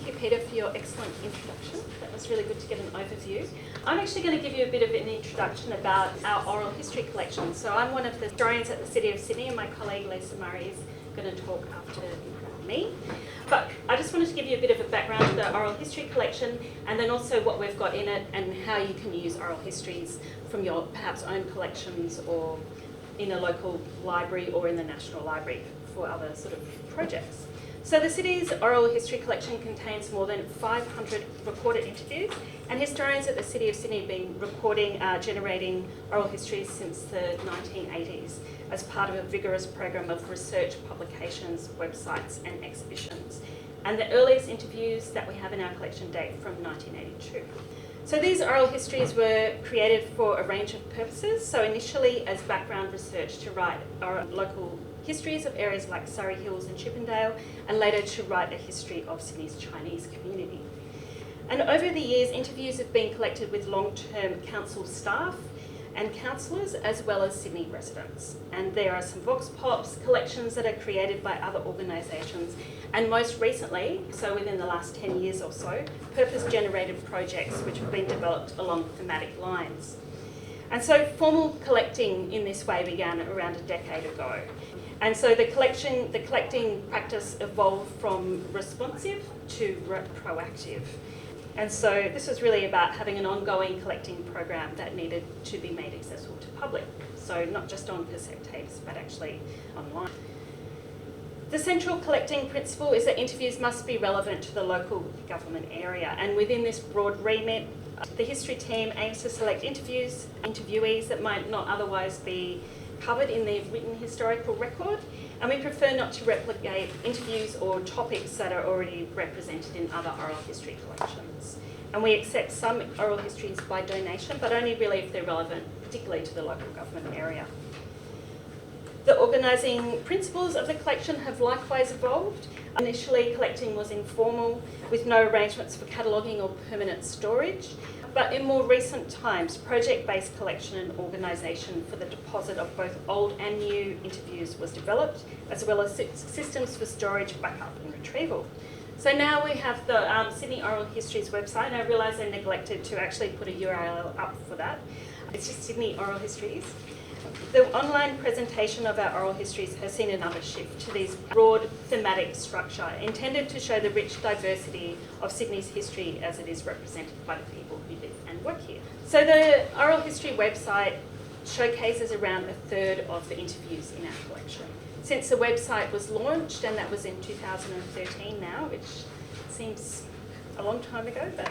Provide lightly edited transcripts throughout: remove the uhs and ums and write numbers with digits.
thank you, Peter, for your excellent introduction. That was really good to get an overview. I'm actually going to give you a bit of an introduction about our oral history collection. So I'm one of the historians at the City of Sydney, and my colleague Lisa Murray is going to talk after me. But I just wanted to give you a bit of a background to the oral history collection, and then also what we've got in it and how you can use oral histories from your perhaps own collections or in a local library or in the National Library for other sort of projects. So the city's oral history collection contains more than 500 recorded interviews, and historians at the City of Sydney have been recording, generating oral histories since the 1980s as part of a vigorous program of research, publications, websites and exhibitions. And the earliest interviews that we have in our collection date from 1982. So these oral histories were created for a range of purposes. So initially as background research to write our local histories of areas like Surrey Hills and Chippendale, and later to write a history of Sydney's Chinese community. And over the years, interviews have been collected with long-term council staff and councillors, as well as Sydney residents. And there are some Vox Pops collections that are created by other organisations, and most recently, so within the last 10 years or so, purpose-generated projects which have been developed along thematic lines. And so formal collecting in this way began around a decade ago. And so the collecting practice evolved from responsive to proactive. And so this was really about having an ongoing collecting program that needed to be made accessible to public. So not just on cassette tapes, but actually online. The central collecting principle is that interviews must be relevant to the local government area. And within this broad remit, the history team aims to select interviewees that might not otherwise be covered in the written historical record, and we prefer not to replicate interviews or topics that are already represented in other oral history collections. And we accept some oral histories by donation, but only really if they're relevant, particularly to the local government area. The organising principles of the collection have likewise evolved. Initially, collecting was informal, with no arrangements for cataloguing or permanent storage. But in more recent times, project-based collection and organisation for the deposit of both old and new interviews was developed, as well as systems for storage, backup and retrieval. So now we have the Sydney Oral Histories website, and I realise I neglected to actually put a URL up for that. It's just Sydney Oral Histories. The online presentation of our oral histories has seen another shift to this broad thematic structure intended to show the rich diversity of Sydney's history as it is represented by the people who live and work here. So the oral history website showcases around a third of the interviews in our collection. Since the website was launched, and that was in 2013 now, which seems a long time ago, but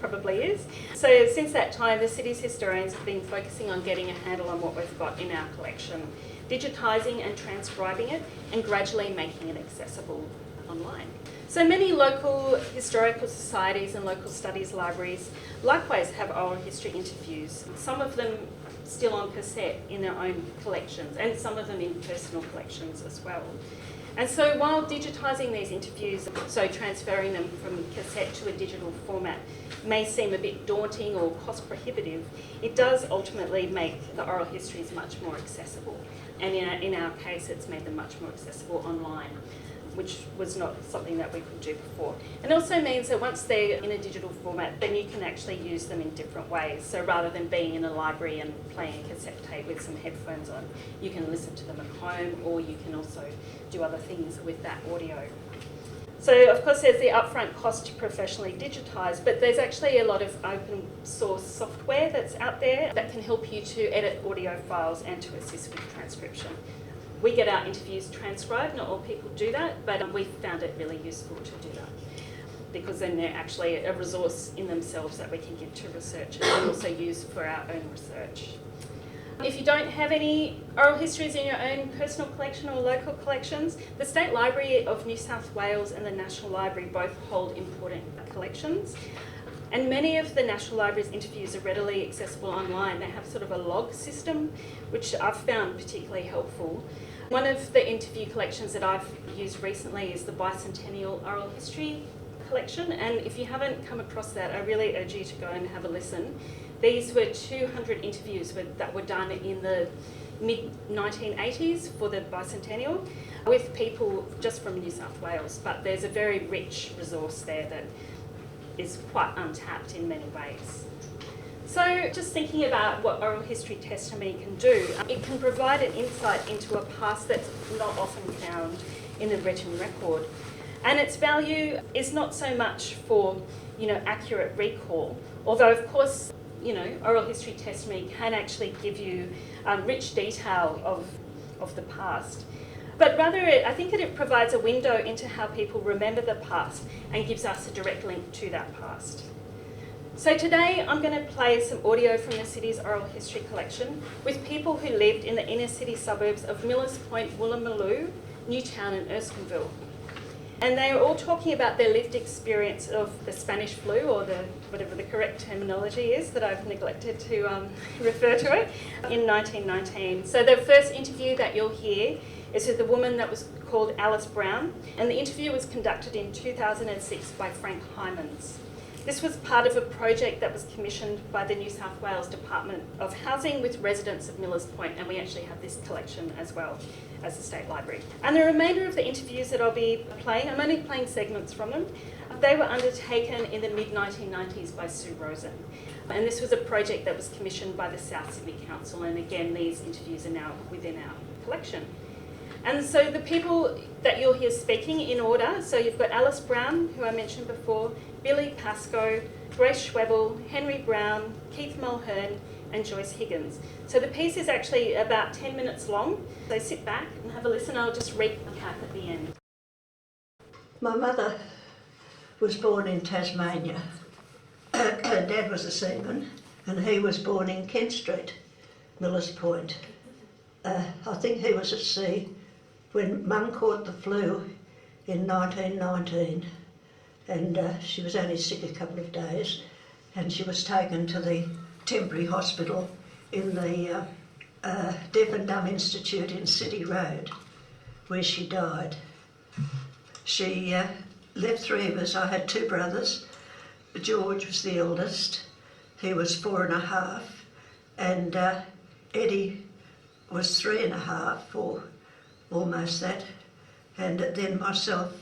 probably is. So since that time, the city's historians have been focusing on getting a handle on what we've got in our collection, digitising and transcribing it, and gradually making it accessible online. So many local historical societies and local studies libraries likewise have oral history interviews, some of them still on cassette in their own collections, and some of them in personal collections as well. And so while digitising these interviews, so transferring them from cassette to a digital format, may seem a bit daunting or cost prohibitive, it does ultimately make the oral histories much more accessible. And in our case, it's made them much more accessible online, which was not something that we could do before. And also means that once they're in a digital format, then you can actually use them in different ways. So rather than being in a library and playing a cassette tape with some headphones on, you can listen to them at home, or you can also do other things with that audio. So of course there's the upfront cost to professionally digitise, but there's actually a lot of open source software that's out there that can help you to edit audio files and to assist with transcription. We get our interviews transcribed, not all people do that, but we found it really useful to do that, because then they're actually a resource in themselves that we can give to researchers and also use for our own research. If you don't have any oral histories in your own personal collection or local collections, the State Library of New South Wales and the National Library both hold important collections. And many of the National Library's interviews are readily accessible online. They have sort of a log system, which I've found particularly helpful. One of the interview collections that I've used recently is the Bicentennial Oral History collection, and if you haven't come across that, I really urge you to go and have a listen. These were 200 interviews that were done in the mid-1980s for the bicentennial with people just from New South Wales, but there's a very rich resource there that is quite untapped in many ways. So just thinking about what oral history testimony can do, it can provide an insight into a past that's not often found in the written record. And its value is not so much for, accurate recall, although of course, oral history testimony can actually give you rich detail of the past. But rather, I think that it provides a window into how people remember the past and gives us a direct link to that past. So today I'm going to play some audio from the city's oral history collection with people who lived in the inner city suburbs of Millers Point, Woolloomooloo, Newtown and Erskineville. And they are all talking about their lived experience of the Spanish flu, or whatever the correct terminology is that I've neglected to refer to it, in 1919. So the first interview that you'll hear is with a woman that was called Alice Brown, and the interview was conducted in 2006 by Frank Hymans. This was part of a project that was commissioned by the New South Wales Department of Housing with residents of Millers Point, and we actually have this collection as well as the State Library. And the remainder of the interviews that I'll be playing, I'm only playing segments from them, they were undertaken in the mid-1990s by Sue Rosen. And this was a project that was commissioned by the South Sydney Council, and again, these interviews are now within our collection. And so the people that you'll hear speaking in order, so you've got Alice Brown, who I mentioned before, Billy Pascoe, Grace Schwebel, Henry Brown, Keith Mulhern, and Joyce Higgins. So the piece is actually about 10 minutes long, so sit back and have a listen. I'll just recap at the end. My mother was born in Tasmania. Her dad was a seaman, and he was born in Kent Street, Millers Point. I think he was at sea when Mum caught the flu in 1919, and she was only sick a couple of days, and she was taken to the temporary hospital in the Deaf and Dumb Institute in City Road, where she died. She left three of us. I had two brothers. George was the eldest. He was 4.5, and Eddie was 3.5, or almost that, and then myself,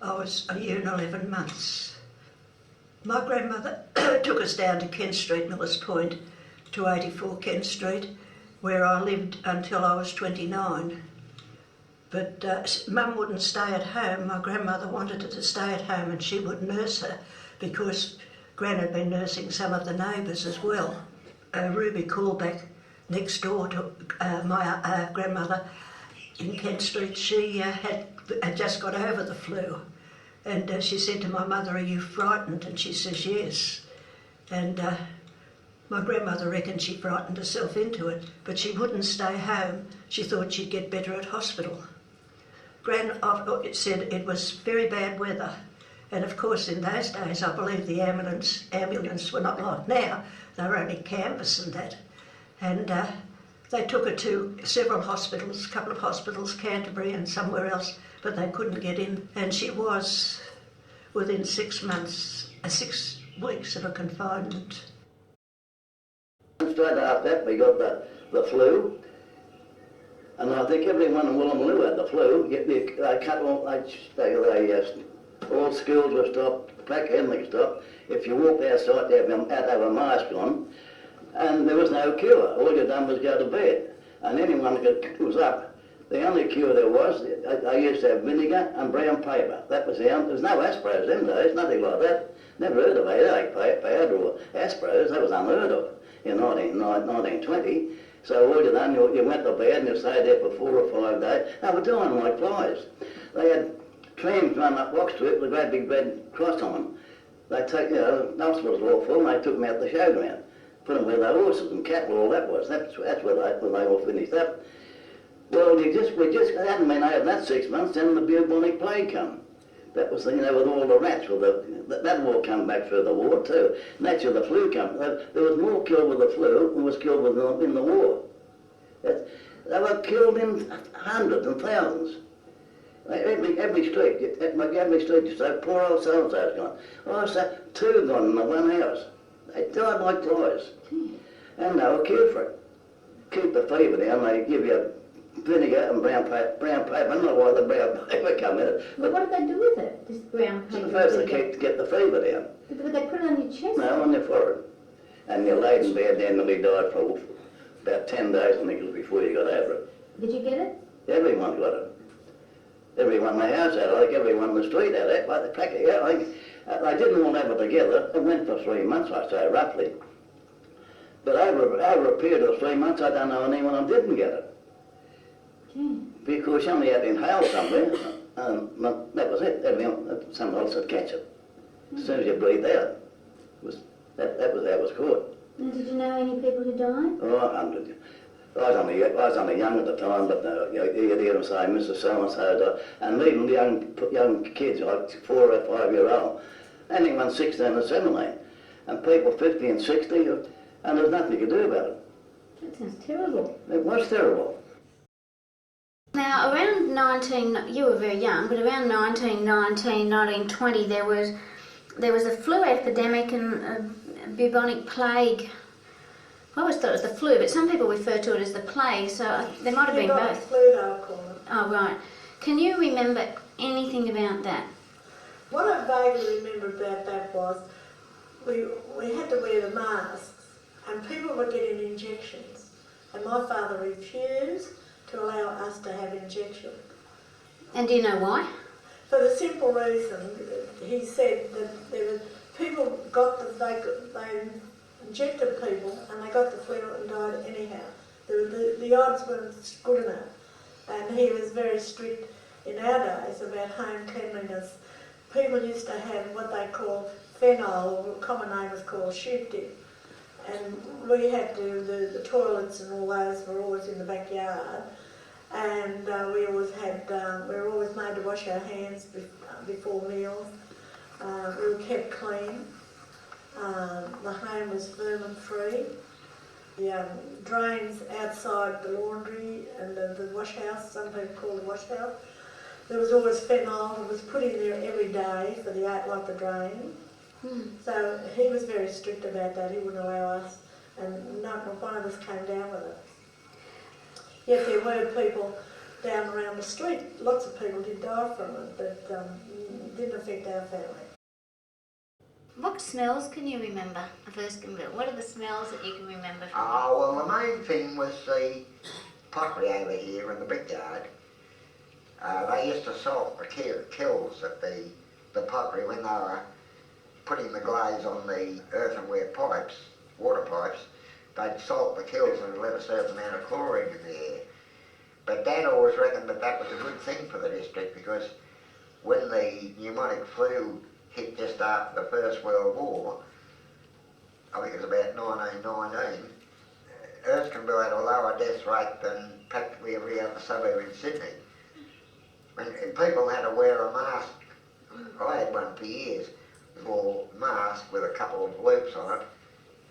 I was a year and 11 months. My grandmother took us down to Kent Street, Millers Point, to 84 Kent Street, where I lived until I was 29. But Mum wouldn't stay at home. My grandmother wanted her to stay at home, and she would nurse her, because Gran had been nursing some of the neighbours as well. Ruby Callback, next door to my grandmother in Kent Street, she had just got over the flu, and she said to my mother, "Are you frightened?" And she says, "Yes." And my grandmother reckoned she frightened herself into it, but she wouldn't stay home. She thought she'd get better at hospital. Gran said it was very bad weather, and of course in those days I believe the ambulance were not like now, they were only canvas and that. And they took her to several hospitals, a couple of hospitals, Canterbury and somewhere else, but they couldn't get in. And she was within 6 weeks of a confinement. Straight after that we got the flu, and I think everyone in Woolloomooloo had the flu. They cut all schools were stopped, Black Henley stopped. If you walked outside, you had to have a mask on. And there was no cure. All you done was go to bed. And anyone that was up, the only cure there was, I used to have vinegar and brown paper. That was the only, there was no Aspros them days, nothing like that. Never heard of headache powder or Aspros, that was unheard of in 1920. So all you done, you went to bed and you stayed there for 4 or 5 days. They were dying like flies. They had trams run up Box Street with a great big red cross on them. They take, the hospitals were all full, and they took them out the showground. Put them where the horses and cattle, all that was. That's where they all finished up. Well, we just hadn't been over that 6 months, then the bubonic plague come. That was, with all the rats, that war come back for the war too. And that's where the flu come. There was more killed with the flu than was killed in the war. They were killed in hundreds and thousands. Every street you say, poor old so-and-so's gone. Oh, so 2 gone in the one house. They died like flies. And they were cured for it. keep the fever down, they give you vinegar and brown paper. I don't know why the brown paper come in it. But what did they do with it, this brown paper? First they get the fever down. But they put it on your chest? No, on your forehead. And you laid in bed then nearly died for about 10 days, I think it was, before you got over it. Did you get it? Everyone got it. Everyone in the house had it, like everyone in the street had it, like the practically, yeah, like, they didn't all have it together. It went for 3 months, I say, roughly. But over a period of 3 months, I don't know anyone who didn't get it. Because somebody had inhaled somewhere, and that was it. Someone else would catch it. As soon as you breathed out, that was how it was caught. Now, did you know any people who died? Oh, 100. I was only young at the time, but you'd hear them say, Mr. So-and-so, and even young kids, like 4 or 5 year old, anyone 16 or 17, and people 50 and 60, and there's nothing you could do about it. That sounds terrible. It was terrible. Now, around you were very young, but around 1919, 1920, there was a flu epidemic and a bubonic plague. I always thought it was the flu, but some people refer to it as the plague, so there might have been both. Flu, they'll call it. Oh, right. Can you remember anything about that? What I vaguely remember about that was we had to wear the masks, and people were getting injections, and my father refused to allow us to have injections. And do you know why? For the simple reason, he said that there were people they injected people and they got the flu and died anyhow. The odds weren't good enough, and he was very strict in our days about home cleanliness. People used to have what they call phenol, or common name was called shoot dip, and we had to, the toilets and all those were always in the backyard, and we were always made to wash our hands before meals. We were kept clean. The home was vermin free. The drains outside the laundry and the wash house, some people call the wash house, there was always phenol that was put in there every day for like the drain. So he was very strict about that. He wouldn't allow us, and not one of us came down with it. Yet there were people down around the street, lots of people did die from it, but it didn't affect our family. What smells can you remember of Erskineville? What are the smells that you can remember from Well, the main thing was the pottery over here in the big yard. They used to salt the kilns at the pottery when they were putting the glaze on the earthenware pipes, water pipes. They'd salt the kilns and let a certain amount of chlorine in the air. But Dad always reckoned that was a good thing for the district, because when the pneumonic flu hit just after the First World War, I think it was about 1919, Erskineville had a lower death rate than practically every other suburb in Sydney. When people had to wear a mask, I had one for years, a little mask with a couple of loops on it,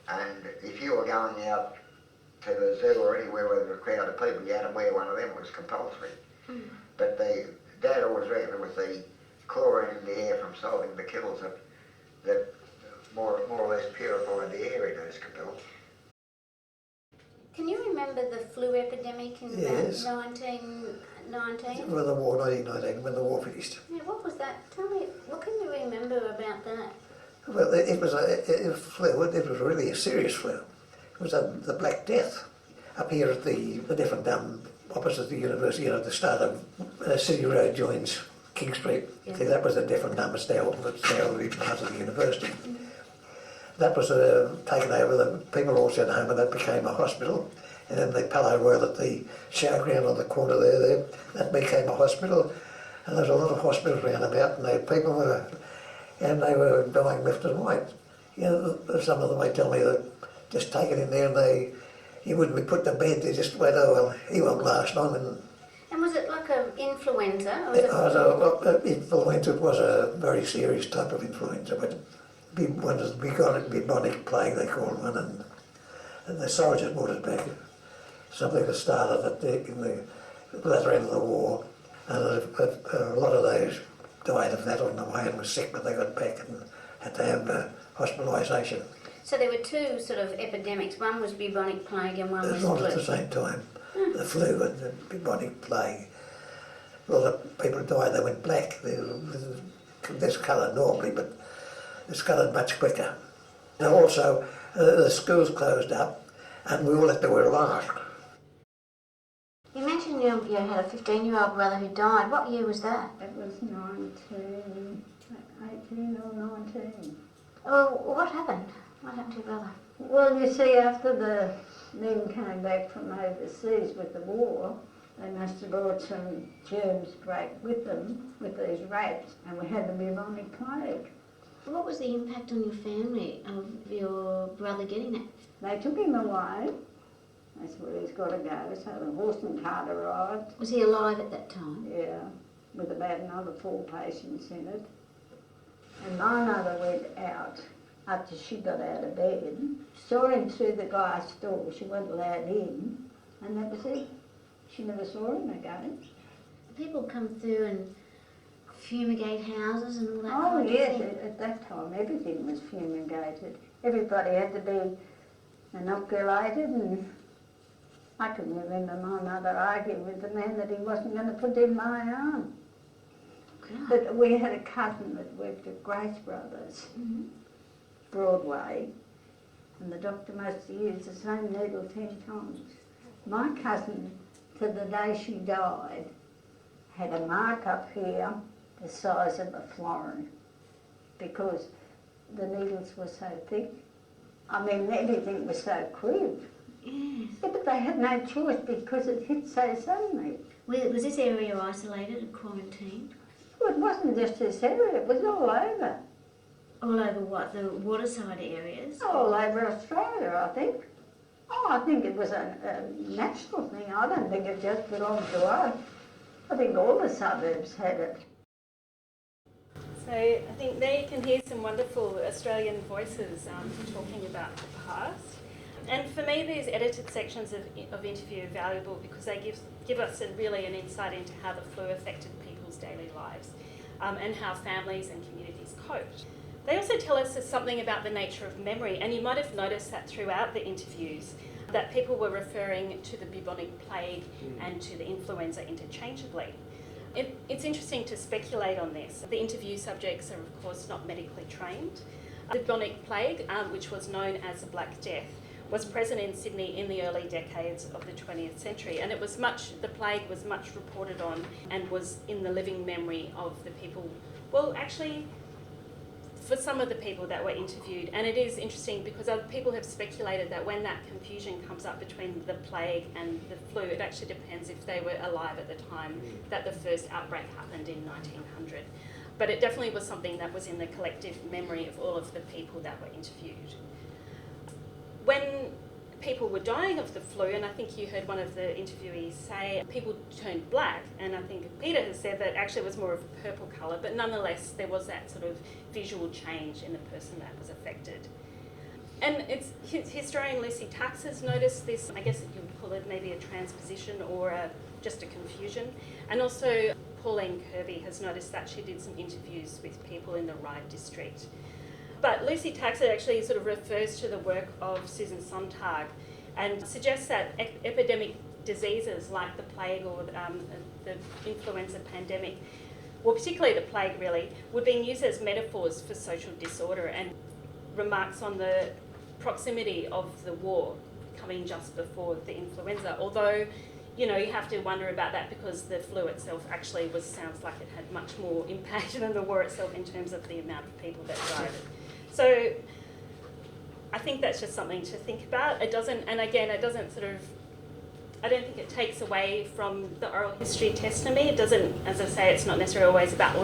and if you were going out to the zoo or anywhere where there was a crowd of people, you had to wear one of them. It was compulsory. But Dad always reckoned it was the chlorine in the air from salting the kilns that more or less purified the air in Erskineville. Can you remember the flu epidemic in Yes. about 1919? Well, the war, 1919, when the war finished. Yeah, what was that? Tell me, what can you remember about that? Well, it was a flu. It was really a serious flu. It was the Black Death up here at the different opposite the university, the start of City Road joins King Street. Yeah. See, that was a different it's now part of the university. That was taken over. The people all sent home, and that became a hospital. And then the Palo Royal at the showground on the corner there, that became a hospital. And there's a lot of hospitals around about, and people were dying left and right. Some of them may tell me that just take it in there and you wouldn't be put to bed. They just went, oh well, he won't last long. And was it like an influenza? Or was Influenza was a very serious type of influenza, but one was bubonic plague, they called one, and the soldiers brought it back. Something that started in the latter end of the war, and a lot of those died of that on the way and were sick, but they got back and had to have hospitalisation. So there were two sort of epidemics. One was bubonic plague and one It was was all at flu. the same time. The flu and the bubonic plague. A lot of people died, they went black. They were this colour normally, but it's coloured much quicker. And also, the schools closed up and we all had to wear a mask. You mentioned you had a 15-year-old brother who died. What year was that? It was 18 or 19. Oh, what happened? What happened to your brother? Well, you see, after the men came back from overseas with the war, they must have brought some germs back with them, with these rats, and we had the bubonic plague. What was the impact on your family of your brother getting that? They took him away. That's where he's got to go. So the horse and cart arrived, Was he alive at that time? yeah, with about another 4 patients in it. And my mother went out after she got out of bed, saw him through the glass door. She wasn't allowed in, and that was it. She never saw him again. People come through and fumigate houses and all that Oh kind yes, of thing. at that time everything was fumigated. Everybody had to be inoculated, and I can remember my mother arguing with the man that he wasn't going to put in my arm. God. But we had a cousin that worked at Grace Brothers, Broadway, and the doctor must have used the same needle 10 times. My cousin, to the day she died, had a mark up here the size of a florin because the needles were so thick. I mean, everything was so crude. Yes. Yeah, but they had no choice because it hit so suddenly. Was this area isolated and quarantined? Well, it wasn't just this area, it was all over. All over what? The waterside areas? All over Australia, I think. Oh, I think it was a national thing. I don't think it just belonged to us. I think all the suburbs had it. So I think there you can hear some wonderful Australian voices talking about the past. And for me, these edited sections of interview are valuable because they give us really an insight into how the flu affected people's daily lives and how families and communities coped. They also tell us something about the nature of memory, and you might have noticed that throughout the interviews that people were referring to the bubonic plague and to the influenza interchangeably. It's interesting to speculate on this. The interview subjects are of course not medically trained. The bubonic plague, which was known as the Black Death, was present in Sydney in the early decades of the 20th century, and the plague was much reported on and was in the living memory of the people, well actually for some of the people that were interviewed. And it is interesting because other people have speculated that when that confusion comes up between the plague and the flu, it actually depends if they were alive at the time that the first outbreak happened in 1900. But it definitely was something that was in the collective memory of all of the people that were interviewed. When people were dying of the flu, and I think you heard one of the interviewees say people turned black, and I think Peter has said that actually it was more of a purple colour, but nonetheless there was that sort of visual change in the person that was affected. And it's historian Lucy Tax has noticed this. I guess you would call it maybe a transposition or just a confusion. And also Pauline Kirby has noticed that she did some interviews with people in the Ryde district. But Lucy Tax actually sort of refers to the work of Susan Sontag and suggests that epidemic diseases like the plague or the influenza pandemic, well particularly the plague really, were being used as metaphors for social disorder, and remarks on the proximity of the war coming just before the influenza. Although, you know, you have to wonder about that because the flu itself actually sounds like it had much more impact than the war itself in terms of the amount of people that died. So I think that's just something to think about. It doesn't, and again, it doesn't sort of, I don't think it takes away from the oral history testimony. It doesn't, as I say, it's not necessarily always about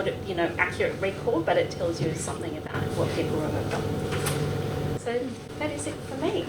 accurate recall, but it tells you something about what people remember. So that is it for me.